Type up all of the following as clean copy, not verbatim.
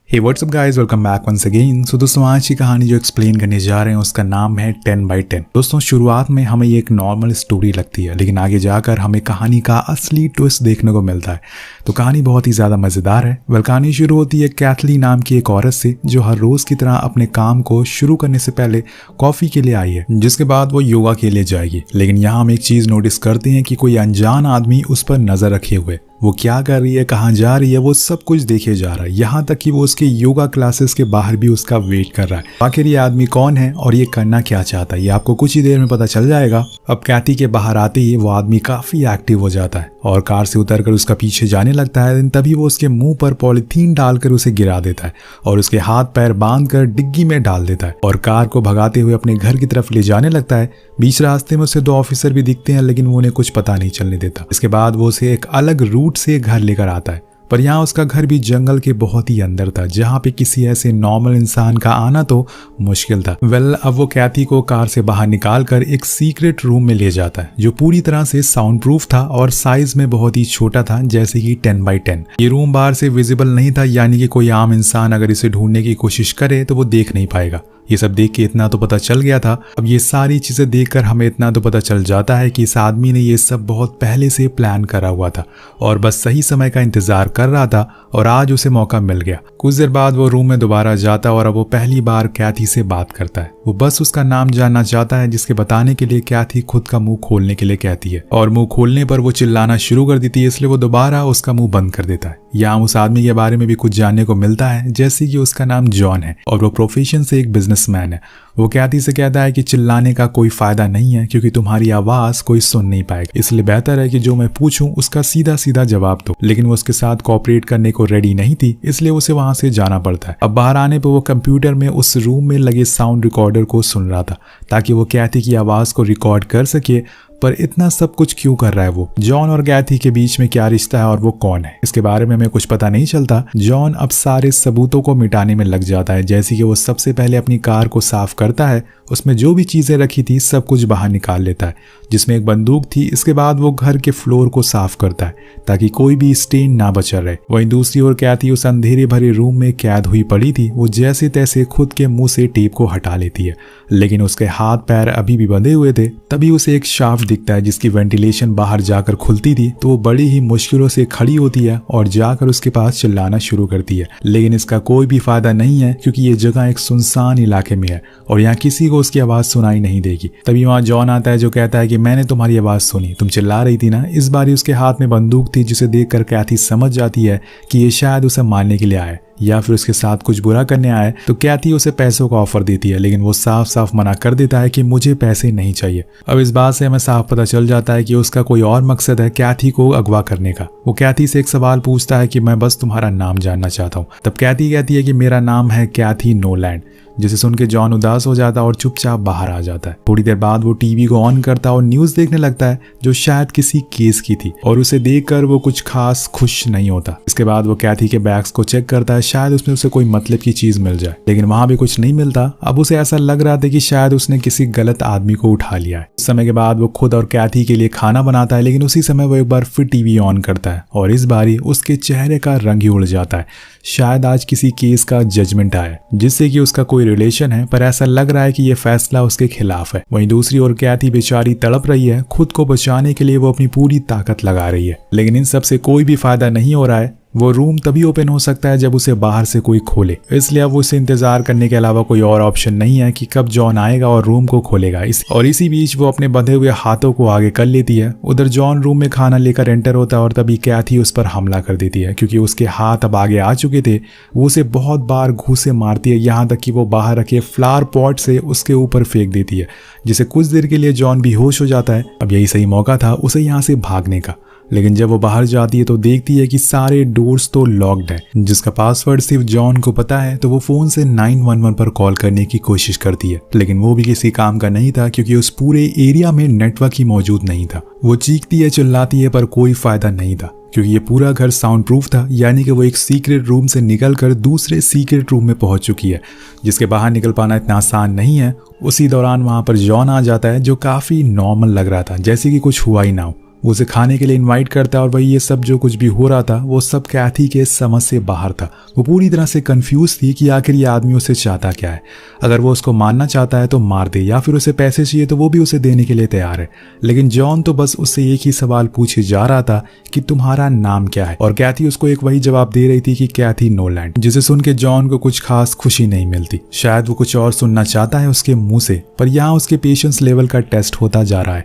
हे WhatsApp guys, welcome back once again. So दोस्तों, आज की कहानी जो एक्सप्लेन करने जा रहे हैं उसका नाम है 10/10। दोस्तों, शुरुआत में हमें ये एक नॉर्मल स्टोरी लगती है, लेकिन आगे जाकर हमें कहानी का असली ट्विस्ट देखने को मिलता है। तो कहानी बहुत ही ज़्यादा मज़ेदार है। कहानी शुरू होती है कैथली नाम की एक औरत से, जो हर रोज़ की तरह अपने काम को शुरू करने से पहले कॉफ़ी के लिए आई है, जिसके बाद वो योगा के लिए जाएगी। लेकिन यहाँ हम एक चीज़ नोटिस करते हैं कि कोई अनजान आदमी उस पर नज़र रखे हुए, वो क्या कर रही है, कहाँ जा रही है, वो सब कुछ देखे जा रहा है। यहाँ तक कि वो उसके योगा क्लासेस के बाहर भी उसका वेट कर रहा है। आखिर ये आदमी कौन है और ये करना क्या चाहता है, ये आपको कुछ ही देर में पता चल जाएगा। अब कैथी के बाहर आते ही वो आदमी काफी एक्टिव हो जाता है और कार से उतरकर उसका पीछे जाने लगता है। तभी वो उसके मुंह पर पॉलिथीन डालकर उसे गिरा देता है और उसके हाथ पैर बांधकर डिग्गी में डाल देता है और कार को भगाते हुए अपने घर की तरफ ले जाने लगता है। बीच रास्ते में उसे 2 ऑफिसर भी दिखते हैं, लेकिन वो उन्हें कुछ पता नहीं चलने देता। इसके बाद वो उसे एक अलग रूट से घर लेकर आता है, पर यहाँ उसका घर भी जंगल के बहुत ही अंदर था, जहाँ पे किसी ऐसे नॉर्मल इंसान का आना तो मुश्किल था। अब वो कैथी को कार से बाहर निकालकर एक सीक्रेट रूम में ले जाता है, जो पूरी तरह से साउंड प्रूफ था और साइज में बहुत ही छोटा था, जैसे कि 10/10। ये रूम बाहर से विजिबल नहीं था, यानी कि कोई आम इंसान अगर इसे ढूंढने की कोशिश करे तो वो देख नहीं पाएगा। ये सब देख के इतना तो पता चल गया था। अब ये सारी चीजें देखकर हमें इतना तो पता चल जाता है कि इस आदमी ने ये सब बहुत पहले से प्लान करा हुआ था और बस सही समय का इंतजार कर रहा था, और आज उसे मौका मिल गया। कुछ देर बाद वो रूम में दोबारा जाता और अब वो पहली बार कैथी से बात करता है। वो बस उसका नाम जानना चाहता है, जिसके बताने के लिए कैथी खुद का मुंह खोलने के लिए कहती है, और मुंह खोलने पर वो चिल्लाना शुरू कर देती है, इसलिए वो दोबारा उसका मुंह बंद कर देता है। यहाँ उस आदमी के बारे में भी कुछ जानने को मिलता है, जैसे कि उसका नाम जॉन है और वो प्रोफेशन से एक बिजनेसमैन है। वो कैथी से कहता है कि चिल्लाने का कोई फायदा नहीं है, क्योंकि तुम्हारी आवाज कोई सुन नहीं पाएगा, इसलिए बेहतर है कि जो मैं पूछूं उसका सीधा सीधा जवाब दो। लेकिन वो उसके साथ कोऑपरेट करने को रेडी नहीं थी, इसलिए उसे वहां से जाना पड़ता है। अब बाहर आने पर वो कंप्यूटर में उस रूम में लगे साउंड रिकॉर्डर को सुन रहा था, ताकि वो कैथी की आवाज को रिकॉर्ड कर सके। पर इतना सब कुछ क्यों कर रहा है वो? जॉन और कैथी के बीच में क्या रिश्ता है और वो कौन है, इसके बारे में हमें कुछ पता नहीं चलता। जॉन अब सारे सबूतों को मिटाने में लग जाता है, जैसे कि वो सबसे पहले अपनी कार को साफ करता है, उसमें जो भी चीजें रखी थी सब कुछ बाहर निकाल लेता है, जिसमें एक बंदूक थी। इसके बाद वो घर के फ्लोर को साफ करता है ताकि कोई भी स्टेन ना बचा रहे। वहीं दूसरी ओर कैथी उस अंधेरे भरे रूम में कैद हुई पड़ी थी। वो जैसे तैसे खुद के मुंह से टेप को हटा लेती है, लेकिन उसके हाथ पैर अभी भी बंधे हुए थे। तभी उसे एक शाफ्ट दिखता है, जिसकी वेंटिलेशन बाहर जाकर खुलती थी। तो वो बड़ी ही मुश्किलों से खड़ी होती है और जाकर उसके पास चिल्लाना शुरू करती है, लेकिन इसका कोई भी फायदा नहीं है, क्योंकि ये जगह एक सुनसान इलाके में है और यहाँ किसी को उसकी आवाज सुनाई नहीं देगी। तभी वहां जॉन आता है, जो कहता है कि मैंने तुम्हारी आवाज सुनी, तुम चिल्ला रही थी ना। इस बार उसके हाथ में बंदूक थी, जिसे देखकर कैथी समझ जाती है कि ये शायद उसे मारने के लिए आया या फिर उसके साथ कुछ बुरा करने आया। तो कैथी उसे पैसों का ऑफर देती है, लेकिन वो साफ साफ मना कर देता है कि मुझे पैसे नहीं चाहिए। अब इस बात से हमें साफ पता चल जाता है कि उसका कोई और मकसद है कैथी को अगवा करने का। वो कैथी से एक सवाल पूछता है कि मैं बस तुम्हारा नाम जानना चाहता हूँ। तब कैथी कहती है कि मेरा नाम है कैथी नोलैंड, जिसे सुन के जॉन उदास हो जाता है और चुपचाप बाहर आ जाता है। थोड़ी देर बाद वो टीवी को ऑन करता है और न्यूज देखने लगता है, जो शायद किसी केस की थी, और उसे देखकर वो कुछ खास खुश नहीं होता। इसके बाद वो कैथी के बैग्स को चेक करता है, शायद उसमें उसे कोई मतलब की चीज मिल जाए, लेकिन वहां भी कुछ नहीं मिलता। अब उसे ऐसा लग रहा था कि शायद उसने किसी गलत आदमी को उठा लिया है। उस समय के बाद वो खुद और कैथी के लिए खाना बनाता है, लेकिन उसी समय वो एक बार फिर टीवी ऑन करता है और इस बारी उसके चेहरे का रंग ही उड़ जाता है। शायद आज किसी केस का जजमेंट आया, जिससे कि उसका कोई रिलेशन है, पर ऐसा लग रहा है कि ये फैसला उसके खिलाफ है। वहीं दूसरी ओर कैथी बेचारी तड़प रही है। खुद को बचाने के लिए वो अपनी पूरी ताकत लगा रही है, लेकिन इन सब से कोई भी फायदा नहीं हो रहा है। वो रूम तभी ओपन हो सकता है जब उसे बाहर से कोई खोले, इसलिए अब उसे इंतजार करने के अलावा कोई और ऑप्शन नहीं है कि कब जॉन आएगा और रूम को खोलेगा। इसी बीच वो अपने बंधे हुए हाथों को आगे कर लेती है। उधर जॉन रूम में खाना लेकर एंटर होता है और तभी कैथी उस पर हमला कर देती है, क्योंकि उसके हाथ अब आगे आ चुके थे। वो उसे बहुत बार घूंसे मारती है, यहाँ तक कि वो बाहर रखे फ्लावर पॉट से उसके ऊपर फेंक देती है, जिसे कुछ देर के लिए जॉन बेहोश हो जाता है। अब यही सही मौका था उसे यहाँ से भागने का, लेकिन जब वो बाहर जाती है तो देखती है कि सारे डोर्स तो लॉक्ड है, जिसका पासवर्ड सिर्फ जॉन को पता है। तो वो फोन से 911 पर कॉल करने की कोशिश करती है, लेकिन वो भी किसी काम का नहीं था, क्योंकि उस पूरे एरिया में नेटवर्क ही मौजूद नहीं था। वो चीखती है, चिल्लाती है, पर कोई फायदा नहीं था, क्योंकि ये पूरा घर साउंड प्रूफ था, यानी कि वो एक सीक्रेट रूम से निकलकर दूसरे सीक्रेट रूम में पहुंच चुकी है, जिसके बाहर निकल पाना इतना आसान नहीं है। उसी दौरान वहां पर जॉन आ जाता है, जो काफी नॉर्मल लग रहा था, जैसे कि कुछ हुआ ही ना हो। वो उसे खाने के लिए इनवाइट करता है और वही ये सब जो कुछ भी हो रहा था वो सब कैथी के समझ से बाहर था। वो पूरी तरह से कंफ्यूज थी कि आखिर ये आदमी उसे चाहता क्या है। अगर वो उसको मारना चाहता है तो मार दे, या फिर उसे पैसे चाहिए तो वो भी उसे देने के लिए तैयार है। लेकिन जॉन तो बस उससे एक ही सवाल पूछे जा रहा था कि तुम्हारा नाम क्या है, और कैथी उसको एक वही जवाब दे रही थी कि कैथी नोलैंड, जिसे सुन के जॉन को कुछ खास खुशी नहीं मिलती। शायद वो कुछ और सुनना चाहता है उसके मुंह से, पर यहाँ उसके पेशेंस लेवल का टेस्ट होता जा रहा है।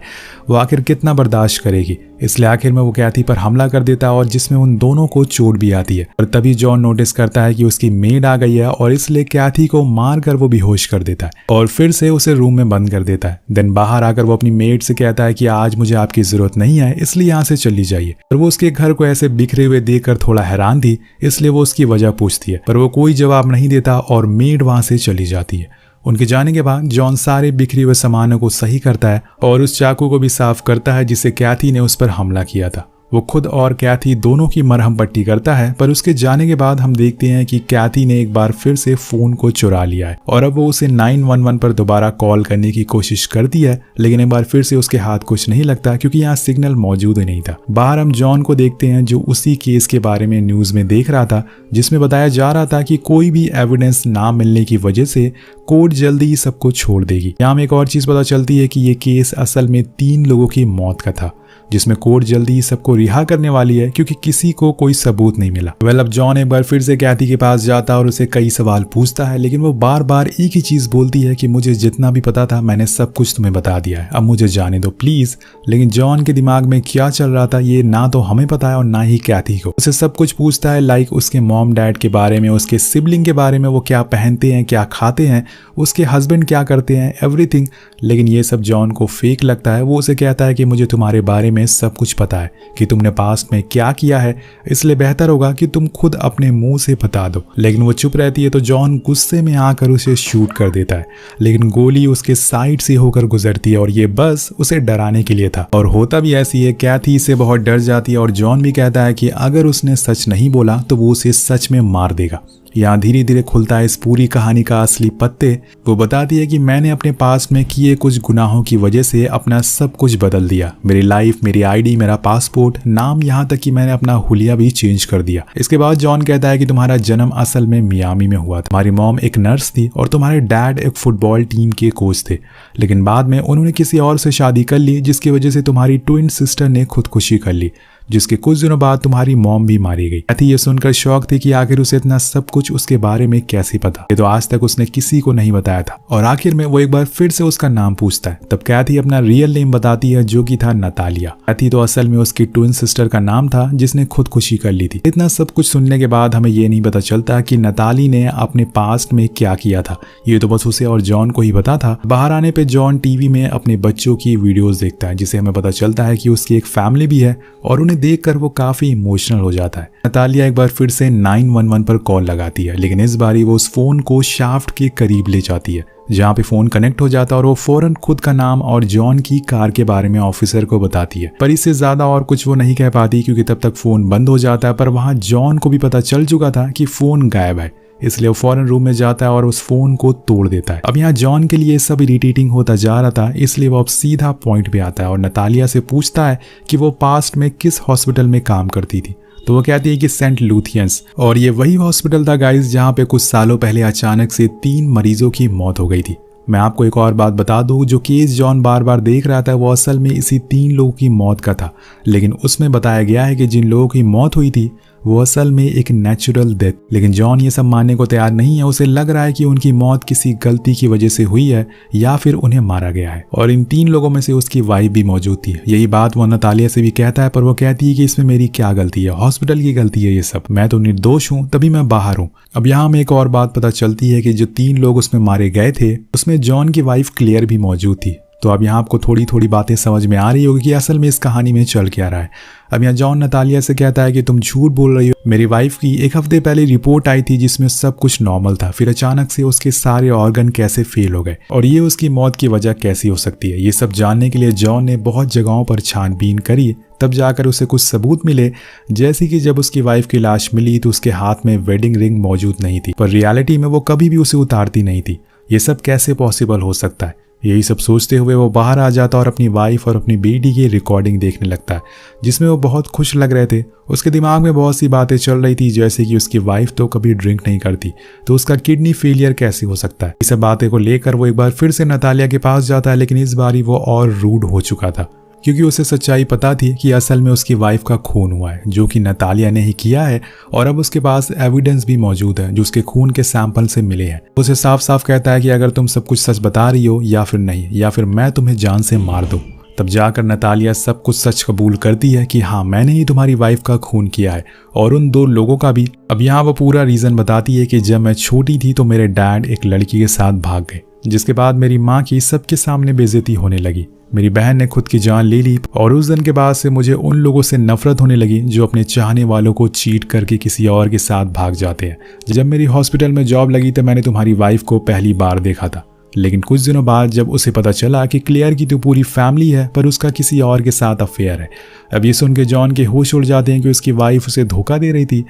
वो आखिर कितना बर्दाश्त करेगी। इसलिए आखिर में वो कैथी पर हमला कर देता है और जिसमें उन दोनों को चोट भी आती है। और तभी जॉन नोटिस करता है कि उसकी मेड आ गई है और इसलिए कैथी को मार कर वो बेहोश कर देता है और फिर से उसे रूम में बंद कर देता है। देन बाहर आकर वो अपनी मेड से कहता है कि आज मुझे आपकी जरूरत नहीं है, इसलिए यहाँ से चली जाइए। और वो उसके घर को ऐसे बिखरे हुए देखकर थोड़ा हैरान थी, इसलिए वो उसकी वजह पूछती है, पर वो कोई जवाब नहीं देता और मेड वहां से चली जाती है। उनके जाने के बाद जॉन सारे बिखरे हुए सामानों को सही करता है और उस चाकू को भी साफ करता है जिसे कैथी ने उस पर हमला किया था। वो खुद और कैथी दोनों की मरहम पट्टी करता है, पर उसके जाने के बाद हम देखते हैं कि कैथी ने एक बार फिर से फोन को चुरा लिया है और अब वो उसे 911 पर दोबारा कॉल करने की कोशिश करती है, लेकिन एक बार फिर से उसके हाथ कुछ नहीं लगता क्योंकि यहाँ सिग्नल मौजूद ही नहीं था। बाहर हम जॉन को देखते हैं जो उसी केस के बारे में न्यूज में देख रहा था, जिसमें बताया जा रहा था कि कोई भी एविडेंस ना मिलने की वजह से कोर्ट जल्दी ही सबको छोड़ देगी। यहाँ में एक और चीज पता चलती है कि ये केस असल में 3 लोगों की मौत का था, जिसमें कोर्ट जल्दी ही सबको रिहा करने वाली है क्योंकि किसी को कोई सबूत नहीं मिला। अब जॉन एक बार फिर से कैथी के पास जाता है और उसे कई सवाल पूछता है, लेकिन वो बार बार एक ही चीज बोलती है कि मुझे जितना भी पता था मैंने सब कुछ तुम्हें बता दिया है, अब मुझे जाने दो प्लीज। लेकिन जॉन के दिमाग में क्या चल रहा था ये ना तो हमें पता है और ना ही कैथी को। उसे सब कुछ पूछता है, लाइक उसके मॉम डैड के बारे में, उसके सिबलिंग के बारे में, वो क्या पहनते हैं, क्या खाते हैं, उसके हस्बैंड क्या करते हैं, एवरीथिंग। लेकिन ये सब जॉन को फेक लगता है। वो उसे कहता है कि मुझे तुम्हारे बारे में सब कुछ पता है कि तुमने पास्ट में क्या किया है, इसलिए बेहतर होगा कि तुम खुद अपने मुंह से बता दो। लेकिन वो चुप रहती है तो जॉन गुस्से में आकर उसे शूट कर देता है, लेकिन गोली उसके साइड से होकर गुजरती है और ये बस उसे डराने के लिए था। और होता भी ऐसी है, कैथी इससे बहुत डर जाती है और जॉन भी कहता है कि अगर उसने सच नहीं बोला तो वो उसे सच में मार देगा। यहाँ धीरे धीरे खुलता है इस पूरी कहानी का असली पत्ते। वो बताती है कि मैंने अपने पास्ट में किए कुछ गुनाहों की वजह से अपना सब कुछ बदल दिया, मेरी लाइफ, मेरी आईडी, मेरा पासपोर्ट, नाम, यहाँ तक कि मैंने अपना हुलिया भी चेंज कर दिया। इसके बाद जॉन कहता है कि तुम्हारा जन्म असल में मियामी में हुआ था, तुम्हारी मॉम एक नर्स थी और तुम्हारे डैड एक फुटबॉल टीम के कोच थे, लेकिन बाद में उन्होंने किसी और से शादी कर ली जिसकी वजह से तुम्हारी ट्विन सिस्टर ने खुदकुशी कर ली, जिसके कुछ दिनों बाद तुम्हारी मॉम भी मारी गई। कैथी ये सुनकर शौक थी कि आखिर उसे इतना सब कुछ उसके बारे में कैसे पता, ये तो आज तक उसने किसी को नहीं बताया था। और आखिर में वो एक बार फिर से उसका नाम पूछता है। तब कैथी अपना रियल नेम बताती है जो कि था नतालिया। कैथी तो असल में उसकी ट्विन सिस्टर का नाम था जिसने खुदकुशी कर ली थी। इतना सब कुछ सुनने के बाद हमें ये नहीं पता चलता कि नताली ने अपने पास्ट में क्या किया था, ये तो बस उसे और जॉन को ही पता था। बाहर आने पे जॉन टीवी में अपने बच्चों की वीडियोस देखता है, जिसे हमें पता चलता है कि उसकी एक फैमिली भी है और उन्हें देखकर वो काफी इमोशनल हो जाता है। नतालिया एक बार फिर से 911 पर कॉल लगाती है, लेकिन इस बारी वो उस फोन को शाफ्ट के करीब ले जाती है, जहाँ पे फोन कनेक्ट हो जाता है और वो फौरन खुद का नाम और जॉन की कार के बारे में ऑफिसर को बताती है। पर इससे ज्यादा और कुछ वो नहीं कह पाती क्योंकि तब तक फोन बंद हो जाता है। पर वहां जॉन को भी पता चल चुका था कि फोन गायब है, इसलिए वो फौरन रूम में जाता है और उस फोन को तोड़ देता है। अब यहाँ जॉन के लिए सब इरिटेटिंग होता जा रहा था, इसलिए वो अब सीधा पॉइंट पे आता है और नतालिया से पूछता है कि वो पास्ट में किस हॉस्पिटल में काम करती थी। तो वो कहती है कि सेंट लूथियंस, और ये वही हॉस्पिटल था गाइस जहाँ पे कुछ सालों पहले अचानक से 3 मरीजों की मौत हो गई थी। मैं आपको एक और बात बता दूं, जो केस जॉन बार बार देख रहा था वो असल में इसी 3 लोगों की मौत का था, लेकिन उसमें बताया गया है कि जिन लोगों की मौत हुई थी वो असल में एक नेचुरल डेथ। लेकिन जॉन ये सब मानने को तैयार नहीं है। उसे लग रहा है कि उनकी मौत किसी गलती की वजह से हुई है या फिर उन्हें मारा गया है, और इन 3 लोगों में से उसकी वाइफ भी मौजूद थी। यही बात वो नतालिया से भी कहता है, पर वो कहती है कि इसमें मेरी क्या गलती है, हॉस्पिटल की गलती है ये सब, मैं तो निर्दोष हूँ, तभी मैं बाहर हूँ। अब यहाँ हमें एक और बात पता चलती है कि जो 3 लोग उसमें मारे गए थे उसमें जॉन की वाइफ क्लेयर भी मौजूद थी। तो अब यहाँ आपको थोड़ी थोड़ी बातें समझ में आ रही होगी कि असल में इस कहानी में चल क्या रहा है। अब यहाँ जॉन नतालिया से कहता है कि तुम झूठ बोल रही हो, मेरी वाइफ की 1 हफ्ते पहले रिपोर्ट आई थी जिसमें सब कुछ नॉर्मल था, फिर अचानक से उसके सारे ऑर्गन कैसे फेल हो गए और ये उसकी मौत की वजह कैसी हो सकती है। ये सब जानने के लिए जॉन ने बहुत जगहों पर छानबीन करी, तब जाकर उसे कुछ सबूत मिले, जैसे कि जब उसकी वाइफ की लाश मिली तो उसके हाथ में वेडिंग रिंग मौजूद नहीं थी, पर रियलिटी में वो कभी भी उसे उतारती नहीं थी। ये सब कैसे पॉसिबल हो सकता है? यही सब सोचते हुए वो बाहर आ जाता और अपनी वाइफ और अपनी बेटी की रिकॉर्डिंग देखने लगता है, जिसमें वो बहुत खुश लग रहे थे। उसके दिमाग में बहुत सी बातें चल रही थी, जैसे कि उसकी वाइफ तो कभी ड्रिंक नहीं करती, तो उसका किडनी फेलियर कैसे हो सकता है। इस सब बातें को लेकर वो एक बार फिर से नतालिया के पास जाता है, लेकिन इस बारी वो और रूड हो चुका था, क्योंकि उसे सच्चाई पता थी कि असल में उसकी वाइफ का खून हुआ है, जो कि नतालिया ने ही किया है। और अब उसके पास एविडेंस भी मौजूद है जो उसके खून के सैंपल से मिले हैं। उसे साफ साफ कहता है कि अगर तुम सब कुछ सच बता रही हो या फिर नहीं, या फिर मैं तुम्हें जान से मार दूं। तब जाकर नतालिया सब कुछ सच कबूल करती है कि हाँ, मैंने ही तुम्हारी वाइफ का खून किया है, और उन 2 लोगों का भी। अब यहाँ वो पूरा रीजन बताती है कि जब मैं छोटी थी तो मेरे डैड एक लड़की के साथ भाग गए, जिसके बाद मेरी माँ की सबके सामने बेइज्जती होने लगी। मेरी बहन ने खुद की जान ले ली, और उस दिन के बाद से मुझे उन लोगों से नफरत होने लगी जो अपने चाहने वालों को चीट करके किसी और के साथ भाग जाते हैं। जब मेरी हॉस्पिटल में जॉब लगी तो मैंने तुम्हारी वाइफ को पहली बार देखा था, लेकिन कुछ दिनों बाद जब उसे पता चला कि क्लेयर की तो पूरी फैमिली है पर उसका किसी और के साथ अफेयर है। अब ये सुन के जॉन के होश उड़ जाते हैं कि उसकी वाइफ उसे धोखा दे रही थी।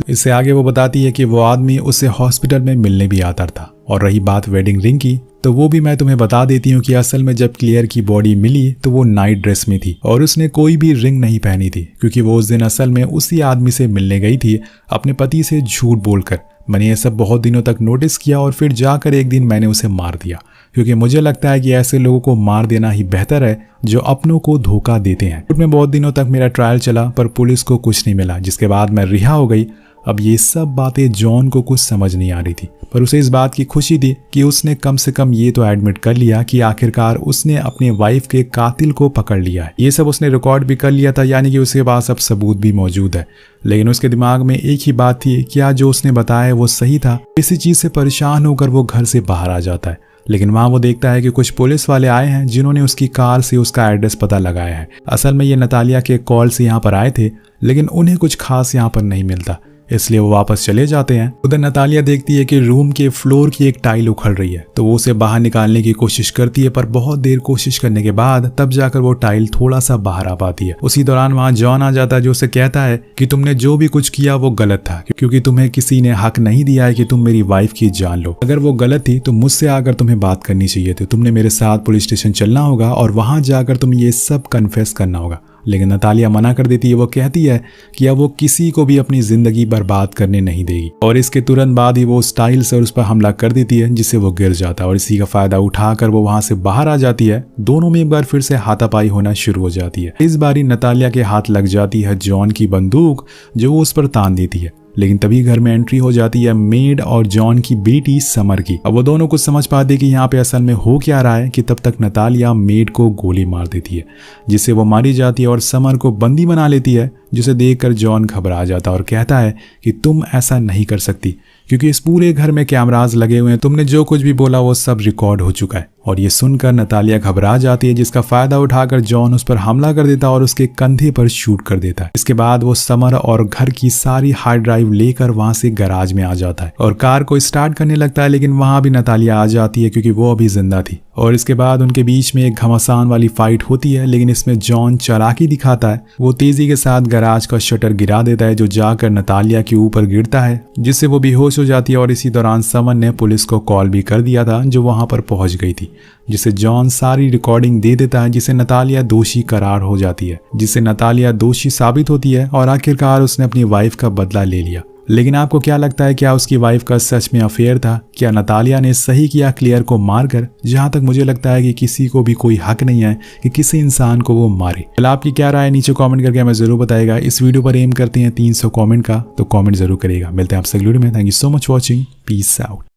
इससे आगे वो बताती है कि वो आदमी उसे हॉस्पिटल में मिलने भी आता था। और रही बात वेडिंग रिंग की, तो वो भी मैं तुम्हें बता देती हूँ कि असल में जब क्लियर की बॉडी मिली तो वो नाइट ड्रेस में थी और उसने कोई भी रिंग नहीं पहनी थी, क्योंकि वो उस दिन असल में उसी आदमी से मिलने गई थी अपने पति से झूठ बोलकर। मैंने ये सब बहुत दिनों तक नोटिस किया और फिर जाकर एक दिन मैंने उसे मार दिया, क्योंकि मुझे लगता है कि ऐसे लोगों को मार देना ही बेहतर है जो अपनों को धोखा देते हैं। कोर्ट में बहुत दिनों तक मेरा ट्रायल चला पर पुलिस को कुछ नहीं मिला, जिसके बाद मैं रिहा हो गई। अब ये सब बातें जॉन को कुछ समझ नहीं आ रही थी, पर उसे इस बात की खुशी थी कि उसने कम से कम ये तो एडमिट कर लिया कि आखिरकार उसने अपने वाइफ के कातिल को पकड़ लिया है। ये सब उसने रिकॉर्ड भी कर लिया था, यानी कि उसके पास अब सबूत भी मौजूद है। लेकिन उसके दिमाग में एक ही बात थी, क्या जो उसने बताया वो सही था? इसी चीज से परेशान होकर वो घर से बाहर आ जाता है, लेकिन वहां वो देखता है कि कुछ पुलिस वाले आए हैं जिन्होंने उसकी कार से उसका एड्रेस पता लगाया है। असल में ये नतालिया के कॉल से यहाँ पर आए थे, लेकिन उन्हें कुछ खास यहाँ पर नहीं मिलता, इसलिए वो वापस चले जाते हैं। उधर नतालिया देखती है कि रूम के फ्लोर की एक टाइल उखड़ रही है, तो वो उसे बाहर निकालने की कोशिश करती है, पर बहुत देर कोशिश करने के बाद तब जाकर वो टाइल थोड़ा सा बाहर आ पाती है। उसी दौरान वहां जॉन आ जाता है, जो उसे कहता है कि तुमने जो भी कुछ किया वो गलत था, क्योंकि तुम्हें किसी ने हक नहीं दिया है कि तुम मेरी वाइफ की जान लो। अगर वो गलत थी तो मुझसे आकर तुम्हें बात करनी चाहिए थी, तुमने मेरे साथ पुलिस स्टेशन चलना होगा और वहां जाकर तुम्हें ये सब कन्फेस करना होगा। लेकिन नतालिया मना कर देती है। वो कहती है कि अब वो किसी को भी अपनी जिंदगी बर्बाद करने नहीं देगी, और इसके तुरंत बाद ही वो स्टाइल से उस पर हमला कर देती है, जिससे वो गिर जाता है और इसी का फायदा उठाकर वो वहां से बाहर आ जाती है। दोनों में एक बार फिर से हाथापाई होना शुरू हो जाती है। इस बारी नतालिया के हाथ लग जाती है जॉन की बंदूक, जो वो उस पर तान देती है। लेकिन तभी घर में एंट्री हो जाती है मेड और जॉन की बेटी समर की। अब वो दोनों कुछ समझ पाते कि यहाँ पे असल में हो क्या रहा है कि तब तक नतालिया मेड को गोली मार देती है, जिससे वो मारी जाती है और समर को बंदी बना लेती है, जिसे देखकर जॉन घबरा जाता है और कहता है कि तुम ऐसा नहीं कर सकती, क्योंकि इस पूरे घर में कैमरास लगे हुए हैं, तुमने जो कुछ भी बोला वो सब रिकॉर्ड हो चुका है। और ये सुनकर नतालिया घबरा जाती है, जिसका फायदा उठाकर जॉन उस पर हमला कर देता और उसके कंधे पर शूट कर देता है। इसके बाद वो समर और घर की सारी हार्ड ड्राइव लेकर वहां से गैराज में आ जाता है और कार को स्टार्ट करने लगता है, लेकिन वहां भी नतालिया आ जाती है क्योंकि वो अभी जिंदा थी। और इसके बाद उनके बीच में एक घमासान वाली फाइट होती है, लेकिन इसमें जॉन चालाकी दिखाता है। वो तेजी के साथ गैराज का शटर गिरा देता है, जो जाकर नतालिया के ऊपर गिरता है, जिससे वो बेहोश हो जाती है। और इसी दौरान समर ने पुलिस को कॉल भी कर दिया था, जो वहां पर पहुंच गई थी, जिसे जॉन सारी रिकॉर्डिंग दे देता है, जिसे नतालिया दोषी करार हो जाती है, जिससे नतालिया दोषी साबित होती है और आखिरकार उसने अपनी वाइफ का बदला ले लिया। लेकिन आपको क्या लगता है, क्या उसकी वाइफ का सच में अफेयर था? क्या नतालिया ने सही किया क्लियर को मारकर? जहां तक मुझे लगता है कि किसी को भी कोई हक नहीं है कि किसी इंसान को वो मारे। आपकी क्या राय है नीचे कमेंट करके हमें जरूर बताएगा। इस वीडियो पर एम करते हैं 300 कमेंट का, तो कमेंट जरूर करेगा। मिलते हैं आपसे अगली वीडियो में। Thank you so much watching. Peace out.